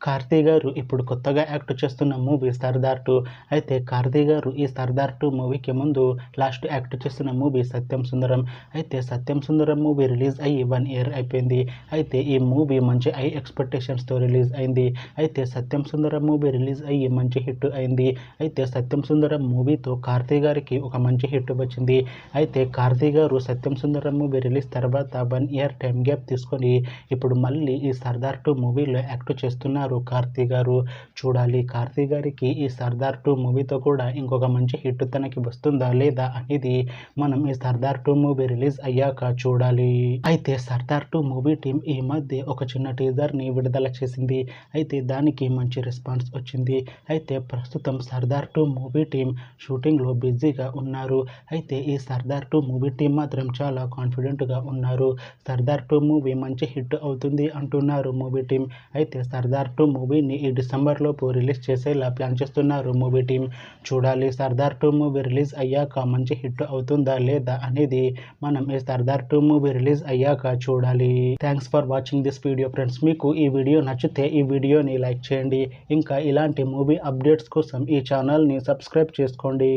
కార్తీ గారు ఇప్పుడు కొత్తగా యాక్ట్ చేస్తున్న మూవీ సర్దార్ 2. అయితే కార్తీ గారు ఈ సర్దార్ 2 మూవీకి ముందు లాస్ట్ యాక్ట్ చేస్తున్న మూవీ సత్యం సుందరం. అయితే సత్యం సుందరం మూవీ రిలీజ్ అయ్యి 1 ఇయర్ అయిపోయింది. అయితే ఈ మూవీ మంచి హై ఎక్స్పెక్టేషన్స్తో రిలీజ్ అయింది. అయితే సత్యం సుందరం మూవీ రిలీజ్ అయ్యి మంచి హిట్ అయింది. అయితే సత్యం సుందరం మూవీతో కార్తీ గారికి ఒక మంచి హిట్ వచ్చింది. అయితే కార్తీ గారు సత్యం సుందరం మూవీ రిలీజ్ తర్వాత 1 ఇయర్ టైం గ్యాప్ తీసుకొని ఇప్పుడు మళ్ళీ ఈ సర్దార్ 2 మూవీలో యాక్ట్ చేస్తున్నారు కార్తీ గారు. చూడాలి కార్తీ గారికి ఈ సర్దార్ 2 మూవీతో కూడా ఇంకొక మంచి హిట్ తనకి వస్తుందా లేదా అనేది మనం ఈ సర్దార్ 2 మూవీ రిలీజ్ అయ్యాక చూడాలి. అయితే సర్దార్ 2 మూవీ టీం ఈ మధ్య ఒక చిన్న టీజర్ని విడుదల చేసింది. అయితే దానికి మంచి రెస్పాన్స్ వచ్చింది. అయితే ప్రస్తుతం సర్దార్ 2 మూవీ టీం షూటింగ్లో బిజీగా ఉన్నారు. అయితే ఈ సర్దార్ 2 మూవీ టీం మాత్రం చాలా కాన్ఫిడెంట్గా ఉన్నారు. సర్దార్ 2 మూవీ మంచి హిట్ అవుతుంది అంటున్నారు మూవీ టీం. అయితే సర్దార్ 2 మూవీని ఈ డిసెంబర్ లోపు రిలీజ్ చేసేలా ప్లాన్ చేస్తున్నారు మూవీ టీం. చూడాలి సర్దార్ 2 మూవీ రిలీజ్ అయ్యాక మంచి హిట్ అవుతుందా లేదా అనేది మనం ఈ సర్దార్ 2 మూవీ రిలీజ్ అయ్యాక చూడాలి. Thanks for watching this video friends. మీకు ఈ వీడియో నచ్చితే ఈ వీడియోని లైక్ చేయండి. ఇంకా ఇలాంటి మూవీ అప్డేట్స్ కోసం ఈ ఛానల్ని సబ్స్క్రైబ్ చేసుకోండి.